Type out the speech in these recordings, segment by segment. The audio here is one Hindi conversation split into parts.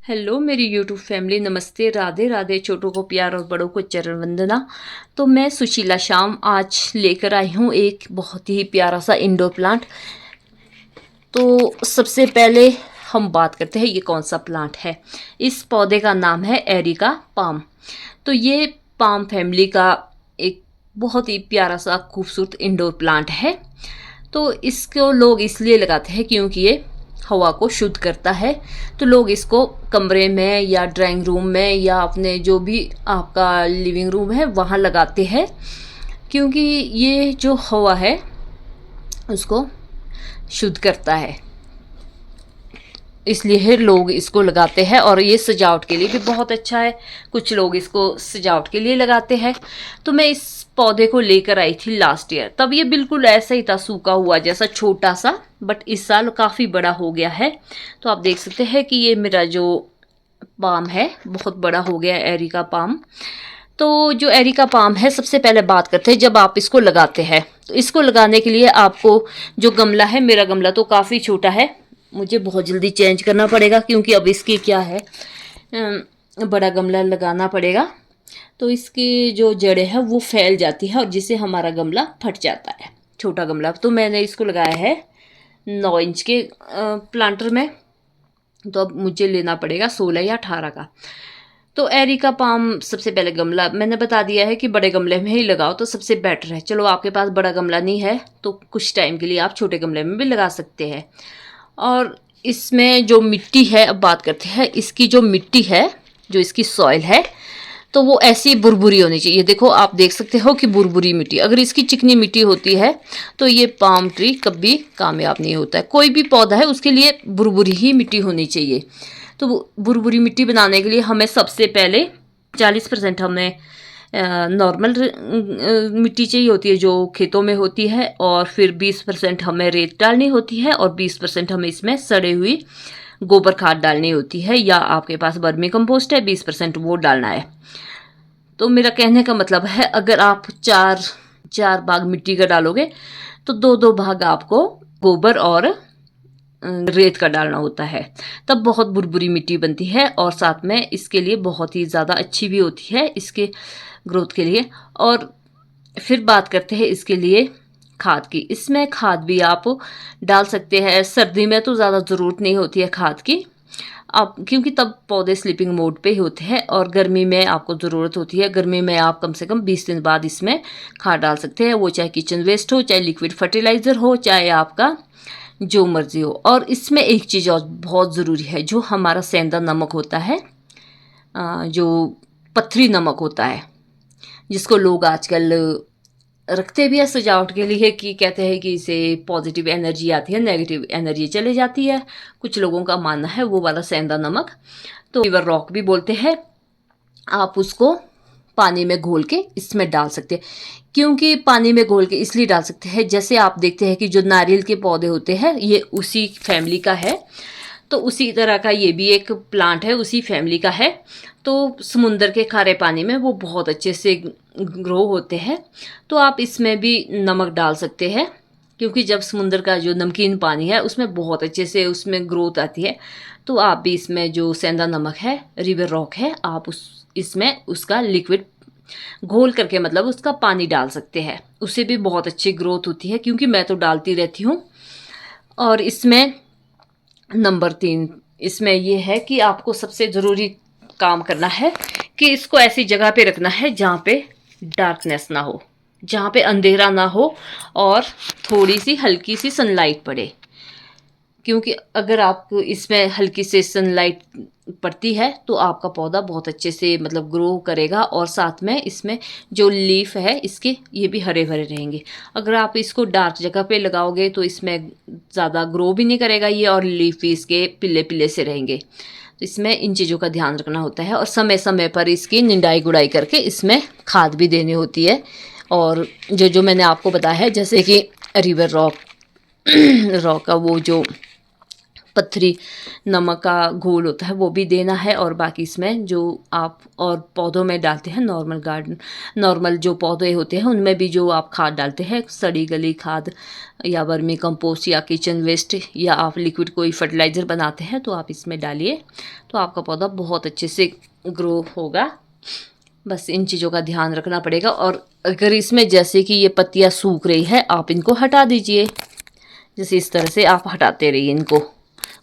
हेलो मेरी यूट्यूब फैमिली, नमस्ते, राधे राधे। छोटों को प्यार और बड़ों को चरण वंदना। तो मैं सुशीला शाम आज लेकर आई हूँ एक बहुत ही प्यारा सा इंडोर प्लांट। तो सबसे पहले हम बात करते हैं ये कौन सा प्लांट है। इस पौधे का नाम है एरिका पाम। तो ये पाम फैमिली का एक बहुत ही प्यारा सा खूबसूरत इंडोर प्लांट है। तो इसको लोग इसलिए लगाते हैं क्योंकि ये हवा को शुद्ध करता है। तो लोग इसको कमरे में या ड्राइंग रूम में या अपने जो भी आपका लिविंग रूम है वहाँ लगाते हैं, क्योंकि ये जो हवा है उसको शुद्ध करता है, इसलिए लोग इसको लगाते हैं। और ये सजावट के लिए भी बहुत अच्छा है, कुछ लोग इसको सजावट के लिए लगाते हैं। तो मैं इस पौधे को लेकर आई थी लास्ट ईयर, तब ये बिल्कुल ऐसा ही था, सूखा हुआ जैसा छोटा सा, बट इस साल काफ़ी बड़ा हो गया है। तो आप देख सकते हैं कि ये मेरा जो पाम है बहुत बड़ा हो गया है, एरिका पाम। तो जो एरिका पाम है, सबसे पहले बात करते हैं जब आप इसको लगाते हैं। तो इसको लगाने के लिए आपको जो गमला है, मेरा गमला तो काफ़ी छोटा है, मुझे बहुत जल्दी चेंज करना पड़ेगा क्योंकि अब इसकी क्या है, बड़ा गमला लगाना पड़ेगा। तो इसकी जो जड़ें हैं वो फैल जाती है और जिससे हमारा गमला फट जाता है, छोटा गमला। तो मैंने इसको लगाया है 9 इंच के प्लांटर में। तो अब मुझे लेना पड़ेगा 16 या 18 का। तो एरिका पाम सबसे पहले गमला मैंने बता दिया है कि बड़े गमले में ही लगाओ तो सबसे बेटर है। चलो आपके पास बड़ा गमला नहीं है तो कुछ टाइम के लिए आप छोटे गमले में भी लगा सकते हैं। और इसमें जो मिट्टी है, अब बात करते हैं इसकी जो मिट्टी है, जो इसकी सॉइल है, तो वो ऐसी बुरबुरी होनी चाहिए। देखो आप देख सकते हो कि बुरबुरी मिट्टी, अगर इसकी चिकनी मिट्टी होती है तो ये पाम ट्री कभी कामयाब नहीं होता है। कोई भी पौधा है उसके लिए बुरबुरी ही मिट्टी होनी चाहिए। तो बुरबुरी मिट्टी बनाने के लिए हमें सबसे पहले 40% हमें नॉर्मल मिट्टी चाहिए होती है जो खेतों में होती है, और फिर 20% हमें रेत डालनी होती है, और 20% हमें इसमें सड़े हुई गोबर खाद डालनी होती है, या आपके पास वर्मी कंपोस्ट है 20% वो डालना है। तो मेरा कहने का मतलब है, अगर आप चार भाग मिट्टी का डालोगे तो दो भाग आपको गोबर और रेत का डालना होता है, तब बहुत बुरबुरी मिट्टी बनती है। और साथ में इसके लिए बहुत ही ज़्यादा अच्छी भी होती है इसके ग्रोथ के लिए। और फिर बात करते हैं इसके लिए खाद की। इसमें खाद भी आप डाल सकते हैं, सर्दी में तो ज़्यादा ज़रूरत नहीं होती है खाद की, आप क्योंकि तब पौधे स्लीपिंग मोड पे ही होते हैं, और गर्मी में आपको ज़रूरत होती है। गर्मी में आप कम से कम 20 दिन बाद इसमें खाद डाल सकते हैं, वो चाहे किचन वेस्ट हो, चाहे लिक्विड फर्टिलाइज़र हो, चाहे आपका जो मर्जी हो। और इसमें एक चीज़ और बहुत ज़रूरी है, जो हमारा सेंधा नमक होता है, जो पथरी नमक होता है, जिसको लोग आजकल रखते भी है सजावट के लिए, कि कहते हैं कि इसे पॉजिटिव एनर्जी आती है, नेगेटिव एनर्जी चले जाती है, कुछ लोगों का मानना है वो वाला सेंधा नमक। तो रिवर रॉक भी बोलते हैं। आप उसको पानी में घोल के इसमें डाल सकते हैं। क्योंकि पानी में घोल के इसलिए डाल सकते हैं, जैसे आप देखते हैं कि जो नारियल के पौधे होते हैं ये उसी फैमिली का है, तो उसी तरह का ये भी एक प्लांट है, उसी फैमिली का है। तो समुंदर के खारे पानी में वो बहुत अच्छे से ग्रो होते हैं। तो आप इसमें भी नमक डाल सकते हैं, क्योंकि जब समुंदर का जो नमकीन पानी है उसमें बहुत अच्छे से उसमें ग्रोथ आती है। तो आप भी इसमें जो सेंधा नमक है, रिवर रॉक है, आप इसमें उसका लिक्विड घोल करके, मतलब उसका पानी डाल सकते हैं, उससे भी बहुत अच्छी ग्रोथ होती है, क्योंकि मैं तो डालती रहती हूँ। और इसमें नंबर 3 इसमें ये है कि आपको सबसे ज़रूरी काम करना है कि इसको ऐसी जगह पे रखना है जहाँ पे डार्कनेस ना हो, जहाँ पे अंधेरा ना हो, और थोड़ी सी हल्की सी सनलाइट पड़े। क्योंकि अगर आपको इसमें हल्की से सनलाइट पड़ती है तो आपका पौधा बहुत अच्छे से मतलब ग्रो करेगा, और साथ में इसमें जो लीफ है इसके ये भी हरे भरे रहेंगे। अगर आप इसको डार्क जगह पे लगाओगे तो इसमें ज़्यादा ग्रो भी नहीं करेगा ये, और लीफ भी इसके पीले पीले से रहेंगे। तो इसमें इन चीज़ों का ध्यान रखना होता है, और समय समय पर इसकी निंदाई गुड़ाई करके इसमें खाद भी देनी होती है। और जो मैंने आपको बताया है, जैसे कि रिवर रॉक रॉक का वो जो पत्थरी नमक का घोल होता है वो भी देना है। और बाकी इसमें जो आप और पौधों में डालते हैं, नॉर्मल जो पौधे होते हैं उनमें भी जो आप खाद डालते हैं, सड़ी गली खाद या वर्मी कंपोस्ट या किचन वेस्ट या आप लिक्विड कोई फर्टिलाइज़र बनाते हैं तो आप इसमें डालिए, तो आपका पौधा बहुत अच्छे से ग्रो होगा। बस इन चीज़ों का ध्यान रखना पड़ेगा। और अगर इसमें जैसे कि ये पत्तियाँ सूख रही है, आप इनको हटा दीजिए। जैसे इस तरह से आप हटाते रहिए इनको।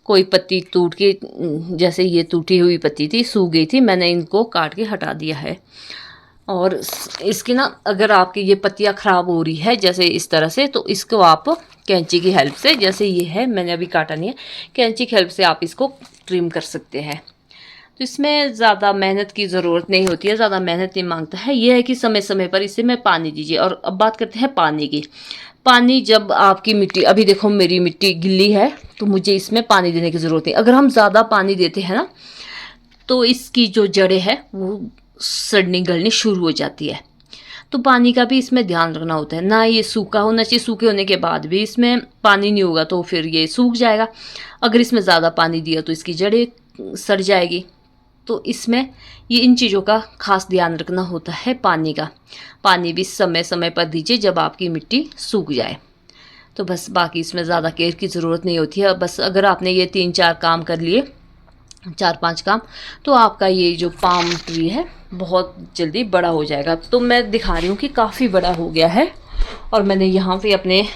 कोई पत्ती टूट के, जैसे ये टूटी हुई पत्ती थी, सूख गई थी, मैंने इनको काट के हटा दिया है। और इसकी ना, अगर आपकी ये पत्तियाँ ख़राब हो रही है जैसे इस तरह से, तो इसको आप कैंची की हेल्प से, जैसे ये है मैंने अभी काटा नहीं है, कैंची की हेल्प से आप इसको ट्रिम कर सकते हैं। तो इसमें ज़्यादा मेहनत की ज़रूरत नहीं होती है, ज़्यादा मेहनत नहीं मांगता है। ये है कि समय समय पर इसे मैं पानी दीजिए। और अब बात करते हैं पानी की। पानी जब आपकी मिट्टी, अभी देखो मेरी मिट्टी गिल्ली है तो मुझे इसमें पानी देने की ज़रूरत नहीं। अगर हम ज़्यादा पानी देते हैं ना तो इसकी जो जड़ें हैं वो सड़नी गलनी शुरू हो जाती है। तो पानी का भी इसमें ध्यान रखना होता है। ना ये सूखा होना चाहिए, सूखे होने के बाद भी इसमें पानी नहीं होगा तो फिर ये सूख जाएगा। अगर इसमें ज़्यादा पानी दिया तो इसकी जड़ें सड़ जाएगी। तो इसमें ये इन चीज़ों का खास ध्यान रखना होता है। पानी का, पानी भी समय समय पर दीजिए जब आपकी मिट्टी सूख जाए। तो बस बाकी इसमें ज़्यादा केयर की ज़रूरत नहीं होती है। बस अगर आपने ये 3-4 काम कर लिए, 4-5 काम, तो आपका ये जो पाम ट्री है बहुत जल्दी बड़ा हो जाएगा। तो मैं दिखा रही हूँ कि काफ़ी बड़ा हो गया है। और मैंने यहाँ पे अपने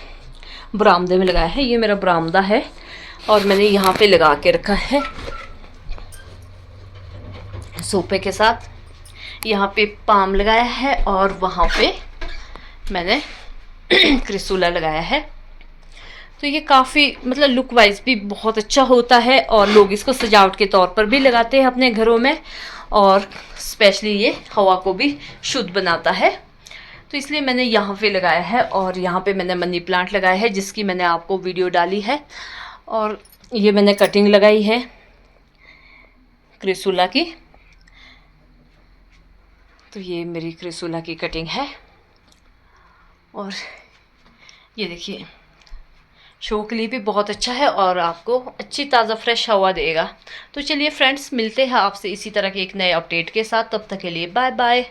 बरामदे में लगाया है। ये मेरा बरामदा है और मैंने यहाँ पे लगा के रखा है सोफे के साथ। यहाँ पे पाम लगाया है और वहाँ पे मैंने क्रिसुला लगाया है। तो ये काफ़ी मतलब लुक वाइज भी बहुत अच्छा होता है और लोग इसको सजावट के तौर पर भी लगाते हैं अपने घरों में। और स्पेशली ये हवा को भी शुद्ध बनाता है, तो इसलिए मैंने यहाँ पे लगाया है। और यहाँ पे मैंने मनी प्लांट लगाया है जिसकी मैंने आपको वीडियो डाली है। और ये मैंने कटिंग लगाई है क्रिसुला की। तो ये मेरी क्रिसुला की कटिंग है। और ये देखिए, शो के लिए भी बहुत अच्छा है और आपको अच्छी ताज़ा फ्रेश हवा देगा। तो चलिए फ्रेंड्स, मिलते हैं आपसे इसी तरह के एक नए अपडेट के साथ। तब तक के लिए बाय बाय।